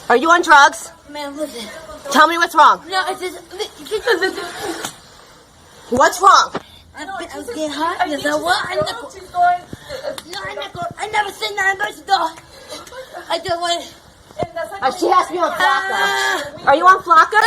Are you on drugs? Man, listen. Tell me what's wrong. No, it's just. What's wrong? I was getting hot. Yes, I was. I never said nothing about the dog. I just want. She has me on Flocka. Are you on Flocka?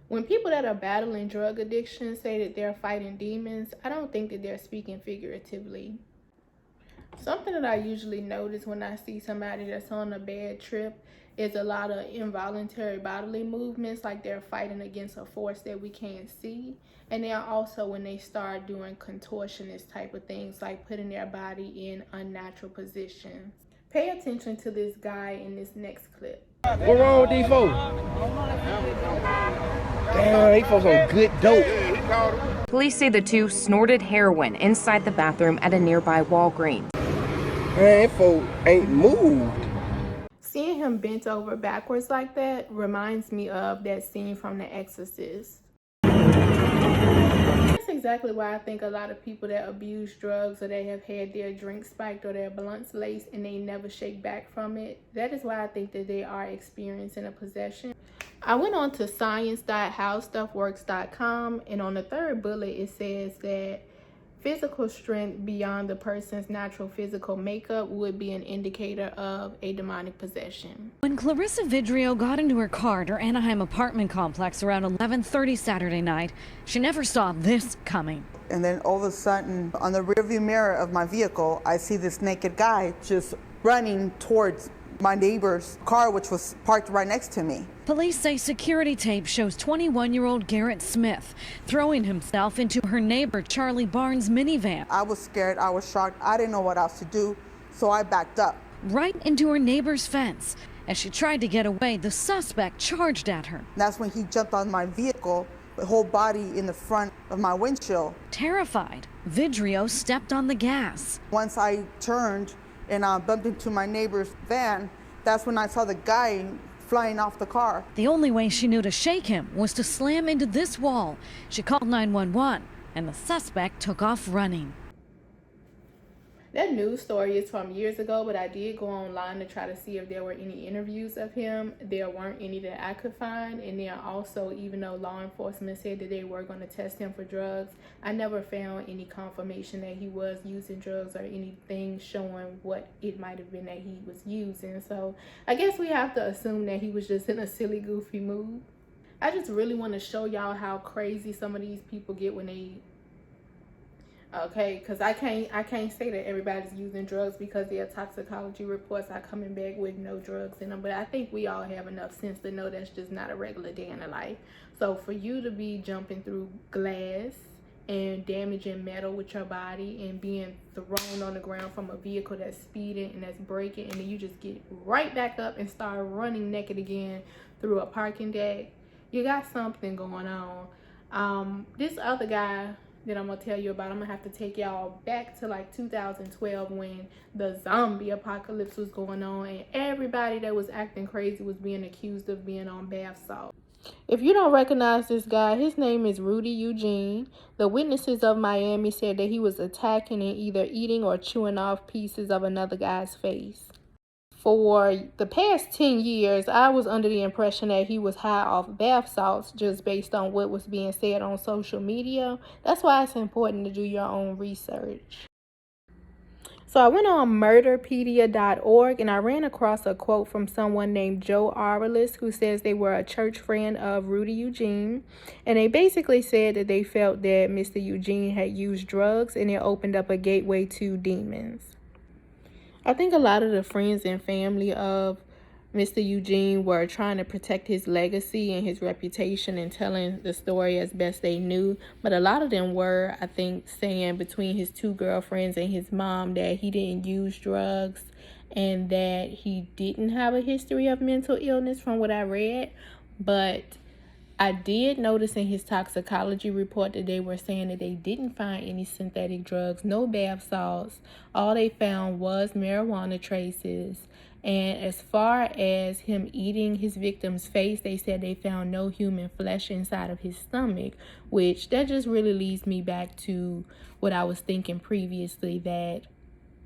When people that are battling drug addiction say that they're fighting demons, I don't think that they're speaking figuratively. Something that I usually notice when I see somebody that's on a bad trip is a lot of involuntary bodily movements, like they're fighting against a force that we can't see. And then also when they start doing contortionist type of things, like putting their body in unnatural positions. Pay attention to this guy in this next clip. What wrong with these folks? Damn, these folks on good dope. Police say the two snorted heroin inside the bathroom at a nearby Walgreens. Man, these folks ain't moved. Seeing him bent over backwards like that reminds me of that scene from The Exorcist. That's exactly why I think a lot of people that abuse drugs, or they have had their drinks spiked or their blunts laced and they never shake back from it, that is why I think that they are experiencing a possession. I went on to science.howstuffworks.com, and on the third bullet it says that physical strength beyond the person's natural physical makeup would be an indicator of a demonic possession. When Clarissa Vidrio got into her car at her Anaheim apartment complex around 11:30 Saturday night, she never saw this coming. And then all of a sudden, on the rearview mirror of my vehicle, I see this naked guy just running towards my neighbor's car, which was parked right next to me. Police say security tape shows 21-year-old Garrett Smith throwing himself into her neighbor Charlie Barnes' minivan. I was scared, I was shocked, I didn't know what else to do, so I backed up. Right into her neighbor's fence. As she tried to get away, the suspect charged at her. That's when he jumped on my vehicle, the whole body in the front of my windshield. Terrified, Vidrio stepped on the gas. Once I turned and bumped into my neighbor's van, that's when I saw the guy flying off the car. The only way she knew to shake him was to slam into this wall. She called 911, and the suspect took off running. That news story is from years ago, but I did go online to try to see if there were any interviews of him. There weren't any that I could find. And then also, even though law enforcement said that they were going to test him for drugs, I never found any confirmation that he was using drugs or anything showing what it might have been that he was using. So I guess we have to assume that he was just in a silly, goofy mood. I just really want to show y'all how crazy some of these people get when they because I can't say that everybody's using drugs, because their toxicology reports are coming back with no drugs in them. But I think we all have enough sense to know that's just not a regular day in the life. So for you to be jumping through glass and damaging metal with your body and being thrown on the ground from a vehicle that's speeding and that's braking, and then you just get right back up and start running naked again through a parking deck, you got something going on. This other guy that I'm gonna tell you about, I'm gonna have to take y'all back to like 2012 when the zombie apocalypse was going on and everybody that was acting crazy was being accused of being on bath salts. If you don't recognize this guy, his name is Rudy Eugene. The witnesses of Miami said that he was attacking and either eating or chewing off pieces of another guy's face. For the past 10 years, I was under the impression that he was high off bath salts just based on what was being said on social media. That's why it's important to do your own research. So I went on murderpedia.org and I ran across a quote from someone named Joe Arelis, who says they were a church friend of Rudy Eugene. And they basically said that they felt that Mr. Eugene had used drugs and it opened up a gateway to demons. I think a lot of the friends and family of Mr. Eugene were trying to protect his legacy and his reputation and telling the story as best they knew. But a lot of them were, I think, saying between his two girlfriends and his mom that he didn't use drugs and that he didn't have a history of mental illness from what I read. But I did notice in his toxicology report that they were saying that they didn't find any synthetic drugs, no bath salts. All they found was marijuana traces And as far as him eating his victim's face, they said they found no human flesh inside of his stomach, which that just really leads me back to what I was thinking previously, that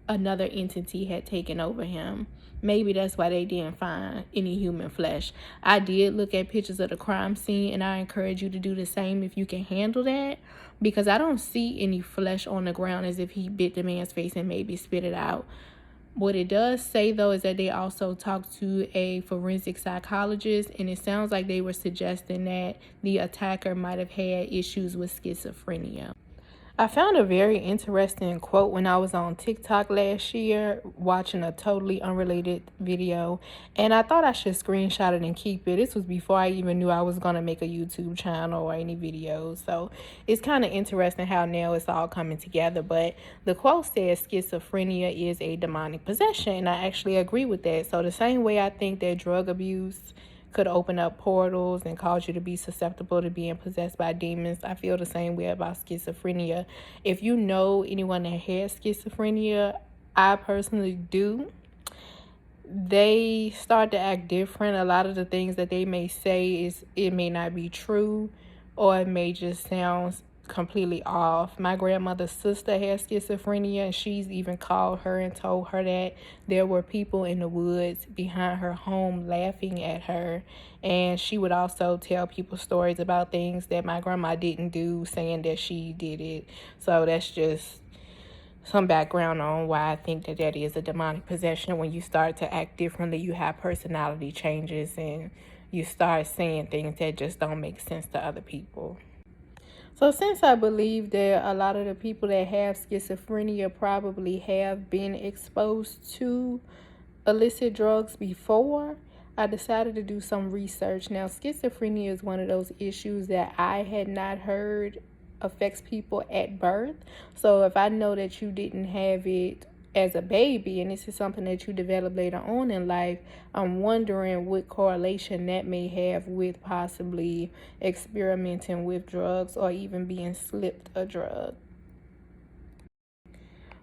another entity had taken over him. Maybe that's why they didn't find any human flesh. I did look at pictures of the crime scene, and I encourage you to do the same if you can handle that, because I don't see any flesh on the ground as if he bit the man's face and maybe spit it out. What it does say, though, is that they also talked to a forensic psychologist, and it sounds like they were suggesting that the attacker might have had issues with schizophrenia. I found a very interesting quote when I was on TikTok last year watching a totally unrelated video, and I thought I should screenshot it and keep it. This was before I even knew I was going to make a YouTube channel or any videos, so it's kind of interesting how now it's all coming together. But the quote says schizophrenia is a demonic possession, and I actually agree with that. So the same way I think that drug abuse could open up portals and cause you to be susceptible to being possessed by demons, I feel the same way about schizophrenia. If you know anyone that has schizophrenia, I personally do, they start to act different. A lot of the things that they may say it may not be true, or it may just sound completely off. My grandmother's sister has schizophrenia, and she's even called her and told her that there were people in the woods behind her home laughing at her. And she would also tell people stories about things that my grandma didn't do, saying that she did it. So that's just some background on why I think that that is a demonic possession. When you start to act differently, you have personality changes, and you start saying things that just don't make sense to other people. So since I believe that a lot of the people that have schizophrenia probably have been exposed to illicit drugs before, I decided to do some research. Now, schizophrenia is one of those issues that I had not heard affects people at birth. So if I know that you didn't have it as a baby, and this is something that you develop later on in life, I'm wondering what correlation that may have with possibly experimenting with drugs or even being slipped a drug.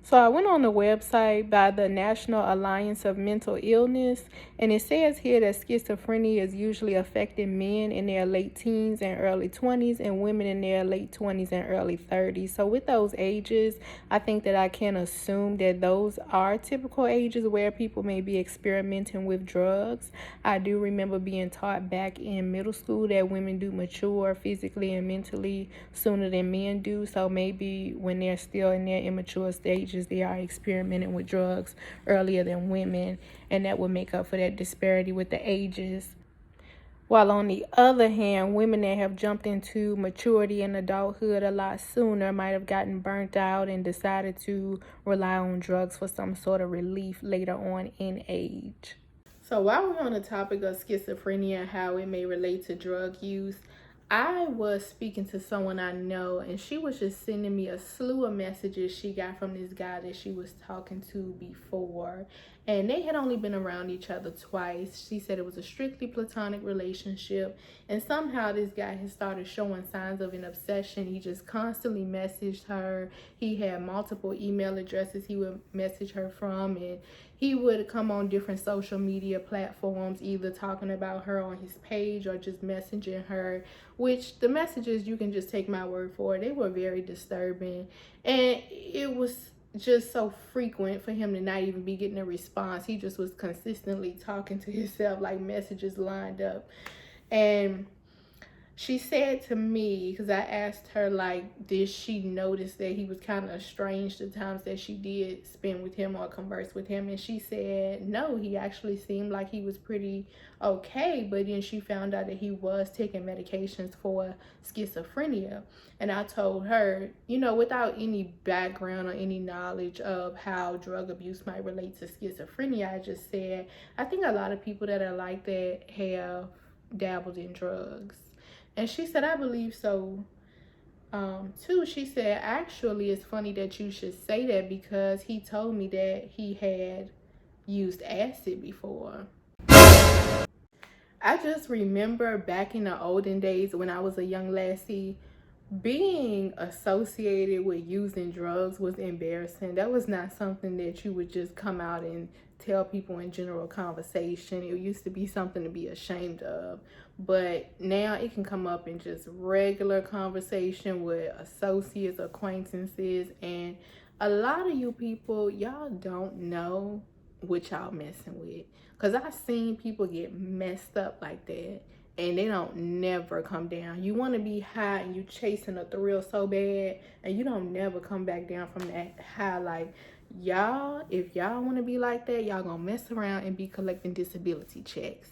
So I went on the website by the National Alliance of Mental Illness, and it says here that schizophrenia is usually affecting men in their late teens and early 20s and women in their late 20s and early 30s. So with those ages, I think that I can assume that those are typical ages where people may be experimenting with drugs. I do remember being taught back in middle school that women do mature physically and mentally sooner than men do. So maybe when they're still in their immature stages, they are experimenting with drugs earlier than women, and that would make up for that disparity with the ages. While on the other hand, women that have jumped into maturity and adulthood a lot sooner might have gotten burnt out and decided to rely on drugs for some sort of relief later on in age. So while we're on the topic of schizophrenia and how it may relate to drug use, I was speaking to someone I know, and she was just sending me a slew of messages she got from this guy that she was talking to before. And they had only been around each other twice. She said it was a strictly platonic relationship, and somehow this guy has started showing signs of an obsession. He just constantly messaged her. He had multiple email addresses he would message her from, and he would come on different social media platforms, either talking about her on his page or just messaging her, which the messages, you can just take my word for it, they were very disturbing. And it was just so frequent for him to not even be getting a response. He just was consistently talking to himself, like messages lined up. And she said to me, because I asked her, like, did she notice that he was kind of estranged the times that she did spend with him or converse with him? And she said, no, he actually seemed like he was pretty okay. But then she found out that he was taking medications for schizophrenia. And I told her, you know, without any background or any knowledge of how drug abuse might relate to schizophrenia, I just said, I think a lot of people that are like that have dabbled in drugs. And she said, I believe so, too. She said, actually, it's funny that you should say that, because he told me that he had used acid before. I just remember back in the olden days when I was a young lassie, being associated with using drugs was embarrassing. That was not something that you would just come out and tell people in general conversation. It used to be something to be ashamed of, but now it can come up in just regular conversation with associates, acquaintances, and a lot of you people, y'all don't know what y'all messing with. Because I've seen people get messed up like that, and they don't never come down. You want to be high and you chasing a thrill so bad, and you don't never come back down from that high. Like, y'all, if y'all want to be like that, y'all gonna mess around and be collecting disability checks.